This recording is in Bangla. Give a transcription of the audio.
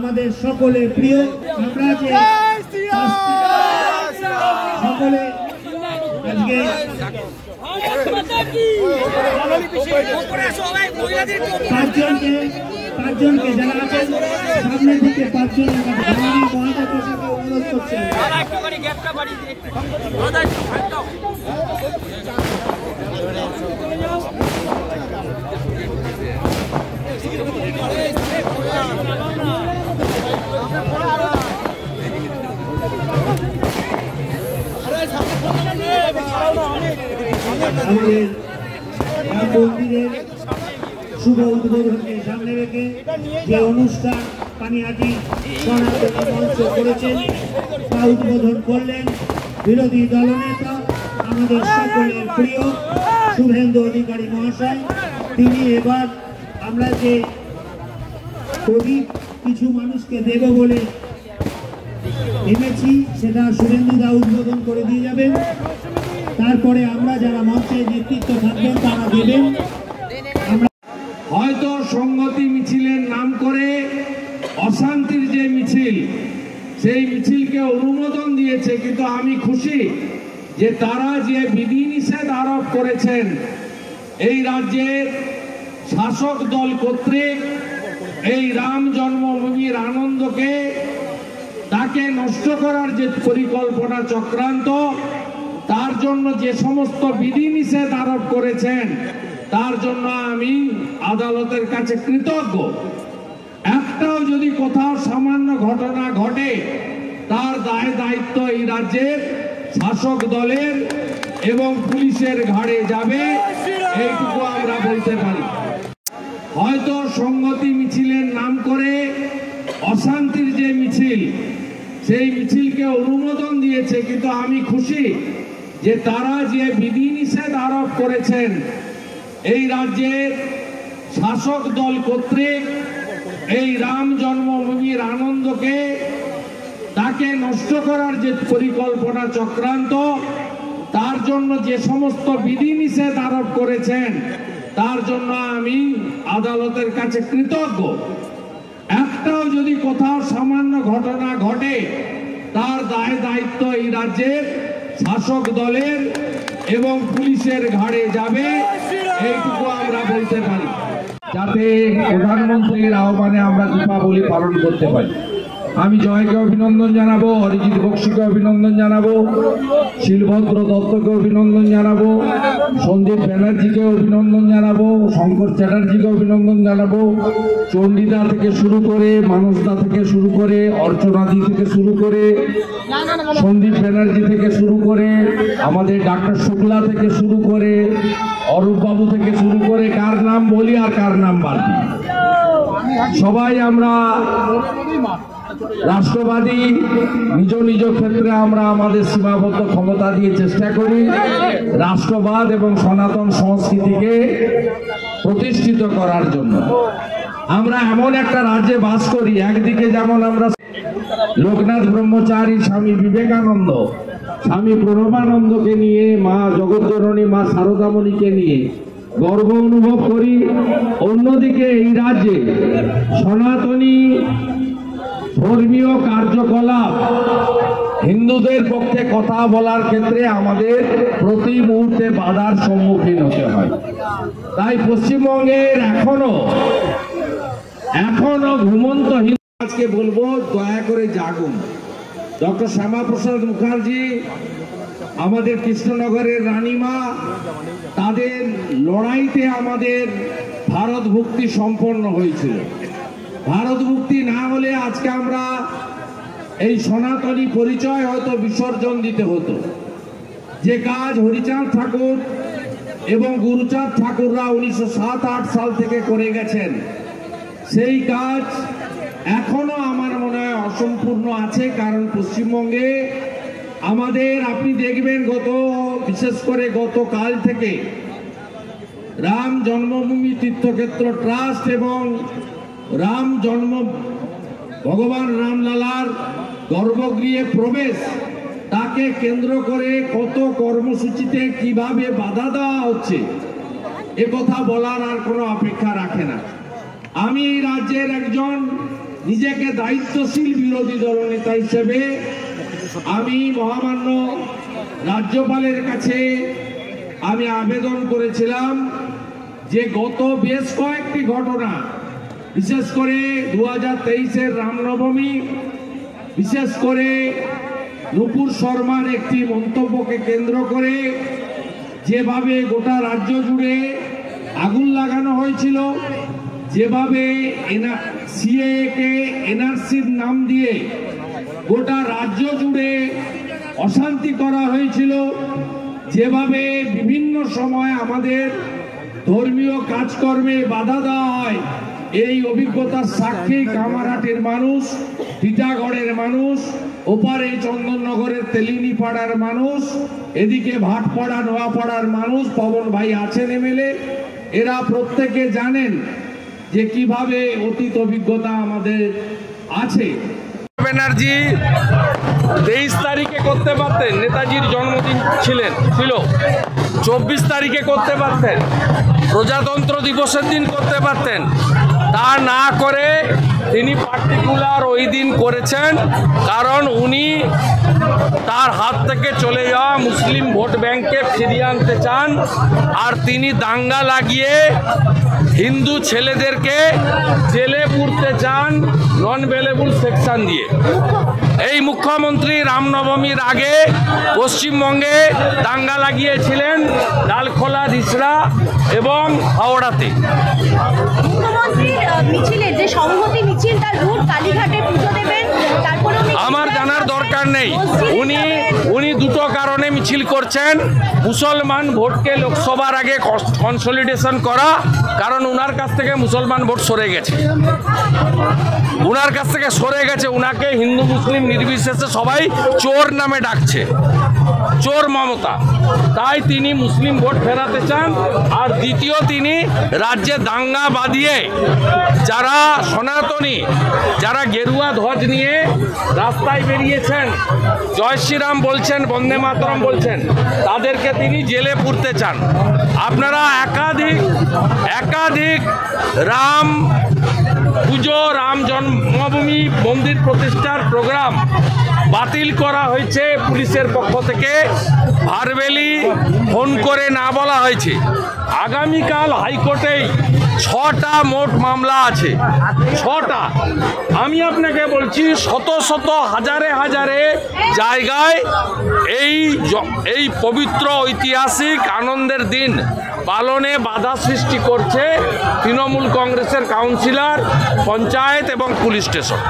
আমাদের সকলের প্রিয়, আমরা যে সকলে আজকে পাঁচজনকে যারা আছেন সামনে থেকে পাঁচজনের মহাজা পোশাকে অনুরোধ করছেন। আমাদের রাম মন্দিরের শুভ উদ্বোধনকে সামনে রেখে যে অনুষ্ঠান পানিহাটি সনাতনী মঞ্চ করেছেন তা উদ্বোধন করলেন বিরোধী দলনেতা আমাদের সকলের প্রিয় শুভেন্দু অধিকারী মহাশয়। তিনি এবার আমরা যে প্রদীপ কিছু মানুষকে দেব বলে এনেছি সেটা শুভেন্দুদা উদ্বোধন করে দিয়ে যাবেন। তারপরে আমরা যারা মঞ্চে নেতৃত্ব থাকবেন তারা দেবেন। হয়তো সংহতি মিছিলের নাম করে অশান্তির যে মিছিল, সেই মিছিলকে অনুমোদন দিয়েছে, কিন্তু আমি খুশি যে তারা যে বিধিনিষেধ আরোপ করেছেন এই রাজ্যের শাসক দল কর্তৃক এই রাম জন্মভূমির আনন্দকে তাকে নষ্ট করার যে পরিকল্পনা চক্রান্ত, তার জন্য যে সমস্ত বিধিনিষেধ আরোপ করেছেন তার জন্য আমি আদালতের কাছে কৃতজ্ঞ। একটাও যদি কোথাও সামান্য ঘটনা ঘটে তার দায় দায়িত্ব এই রাজ্যের শাসক দলের এবং পুলিশের ঘাড়ে যাবে, এইটুকু আমরা বলতে পারি। হয়তো সংহতি মিছিলের নাম করে অশান্তির যে মিছিল, সেই মিছিলকে অনুমোদন দিয়েছে, কিন্তু আমি খুশি যে তারা যে বিধিনিষেধ আরোপ করেছেন এই রাজ্যের শাসক দল কর্তৃক এই রাম জন্মভূমির আনন্দকে তাকে নষ্ট করার যে পরিকল্পনা চক্রান্ত, তার জন্য যে সমস্ত বিধিনিষেধ আরোপ করেছেন তার জন্য আমি আদালতের কাছে কৃতজ্ঞ। একটাও যদি কোথাও সামান্য ঘটনা ঘটে তার দায় দায়িত্ব এই রাজ্যের শাসক দলের এবং পুলিশের ঘাড়ে যাবে, এইটুকু আমরা বলতে পারি, যাতে প্রধানমন্ত্রীর আহ্বানে আমরা দীপাবলি পালন করতে পারি। আমি জয়কে অভিনন্দন জানাবো, অরিজিৎ বক্সিকে অভিনন্দন জানাবো, শিলভদ্র দত্তকে অভিনন্দন জানাবো, সন্দীপ ব্যানার্জিকে অভিনন্দন জানাবো, শঙ্কর চ্যাটার্জিকে অভিনন্দন জানাবো, চণ্ডীদা থেকে শুরু করে, মানসদা থেকে শুরু করে, অর্চনাদি থেকে শুরু করে, সন্দীপ ব্যানার্জি থেকে শুরু করে, আমাদের ডাক্তার শুক্লা থেকে শুরু করে, অরূপবাবু থেকে শুরু করে, কার নাম বলি আর কার নাম বাদ দিই, সবাই আমরা রাষ্ট্রবাদী, নিজ নিজ ক্ষেত্রে আমরা আমাদের সীমাবদ্ধ ক্ষমতা দিয়ে চেষ্টা করি রাষ্ট্রবাদ এবং সনাতন সংস্কৃতিকে প্রতিষ্ঠিত করার জন্য। আমরা এমন একটা রাজ্যে বাস করি, একদিকে যেমন আমরা লোকনাথ ব্রহ্মচারী, স্বামী বিবেকানন্দ, স্বামী প্রণবানন্দকে নিয়ে, মা জগৎজননী মা শারদামণিকে নিয়ে গর্ব অনুভব করি, অন্যদিকে এই রাজ্যে সনাতনী ধর্মীয় কার্যকলাপ, হিন্দুদের পক্ষে কথা বলার ক্ষেত্রে আমাদের প্রতি মুহূর্তে বাধার সম্মুখীন হতে হয়। তাই পশ্চিমবঙ্গের এখনো ঘুমন্ত হিন্দু, আজকে বলবো দয়া করে জাগুন। ডক্টর শ্যামাপ্রসাদ মুখার্জি, আমাদের কৃষ্ণনগরের রানীমা, তাদের লড়াইতে আমাদের ভারত মুক্তি সম্পন্ন হয়েছিল। ভারত মুক্তি না হলে আজকে আমরা এই সনাতনী পরিচয় হয়তো বিসর্জন দিতে হতো। যে কাজ হরিচাঁদ ঠাকুর এবং গুরুচাঁদ ঠাকুররা 1907-8 সাল থেকে করে গেছেন, সেই কাজ এখনো আমার মনে হয় অসম্পূর্ণ আছে। কারণ পশ্চিমবঙ্গে আমাদের, আপনি দেখবেন বিশেষ করে গতকাল থেকে রাম জন্মভূমি তীর্থক্ষেত্র ট্রাস্ট এবং ভগবান রামলালার গর্ভগৃহে প্রবেশ, তাকে কেন্দ্র করে কত কর্মসূচিতে কিভাবে বাধা দেওয়া হচ্ছে, এ কথা বলার আর কোনো অপেক্ষা রাখে না। আমি এই রাজ্যের একজন নিজেকে দায়িত্বশীল বিরোধী দলনেতা হিসেবে আমি মহামান্য রাজ্যপালের কাছে আমি আবেদন করেছিলাম যে গত বেশ কয়েকটি ঘটনা, বিশেষ করে 2023-এর রামনবমী, বিশেষ করে নুপুর শর্মার একটি মন্তব্যকে কেন্দ্র করে যেভাবে গোটা রাজ্য জুড়ে আগুন লাগানো হয়েছিল, যেভাবে সিএকে এনআরসির নাম দিয়ে গোটা রাজ্য জুড়ে অশান্তি করা হয়েছিল, যেভাবে বিভিন্ন সময় আমাদের ধর্মীয় কাজকর্মে বাধা দেওয়া হয়, এই অভিজ্ঞতার সাক্ষী কামারহাটির মানুষ, টিটাগড়ের মানুষ, ওপারে চন্দননগরের তেলিনীপাড়ার মানুষ, এদিকে ভাটপাড়া নোয়াপাড়ার মানুষ, পবন ভাই আছেন এমএলএ, এরা প্রত্যেকে জানেন যে কিভাবে অতীত অভিজ্ঞতা আমাদের আছে। ব্যানার্জি 23 তারিখে করতে পারতেন, নেতাজির জন্মদিন ছিল 24 তারিখে করতে পারতেন, প্রজাতন্ত্র দিবসের দিন করতে পারতেন, তা না করে তিনি পার্টিকুলার ওই দিন করেছেন, কারণ উনি তার হাত থেকে চলে যাওয়া মুসলিম ভোট ব্যাংককে ফিরিয়ে আনতে চান, আর তিনি দাঙ্গা লাগিয়ে হিন্দু ছেলেদেরকে জেলে পুরতে চান নন বেলেবল সেকশন দিয়ে। এই মুখ্যমন্ত্রী রামনবমীর আগে পশ্চিমবঙ্গে দাঙ্গা লাগিয়েছিলেন ডালখোলা, রিসড়া এবং হাওড়াতে। আমার জানার দরকার নেই, উনি দুটো কারণে মিছিল করছেন। মুসলমান ভোটকে লোকসভার আগে কনসলিডেশন করা, কারণ উনার কাছ থেকে মুসলমান ভোট সরে গেছে, উনাকে হিন্দু মুসলিম নির্বিশেষে সবাই চোর নামে ডাকছে, চোর মমতা, তাই তিনি মুসলিম ভোট ফেরাতে চান। আর দ্বিতীয়, তিনি রাজ্যে দাঙ্গা বাঁধিয়ে যারা সনাতনী, যারা গেরুয়া ধ্বজ নিয়ে রাস্তায় বেরিয়েছেন, জয় শ্রীরাম বলছেন, বন্দে মাতরম বলছেন, তাদেরকে তিনি জেলে পুরতে চান। আপনারা একাধিক রাম পুজো, রাম জন্মভূমি মন্দির প্রতিষ্ঠার প্রোগ্রাম বাতিল করা হয়েছে পুলিশের পক্ষ থেকে, ভারবেলি ফোন করে না বলা হয়েছে। আগামীকাল হাইকোর্টেই 6টা মোট মামলা আছে, 6টা। আমি আপনাকে বলছি, শত শত হাজারে হাজারে জায়গায় এই পবিত্র ঐতিহাসিক আনন্দের দিন পালনে বাধা সৃষ্টি করছে তৃণমূল কংগ্রেসের কাউন্সিলর, পঞ্চায়েত এবং পুলিশ স্টেশন।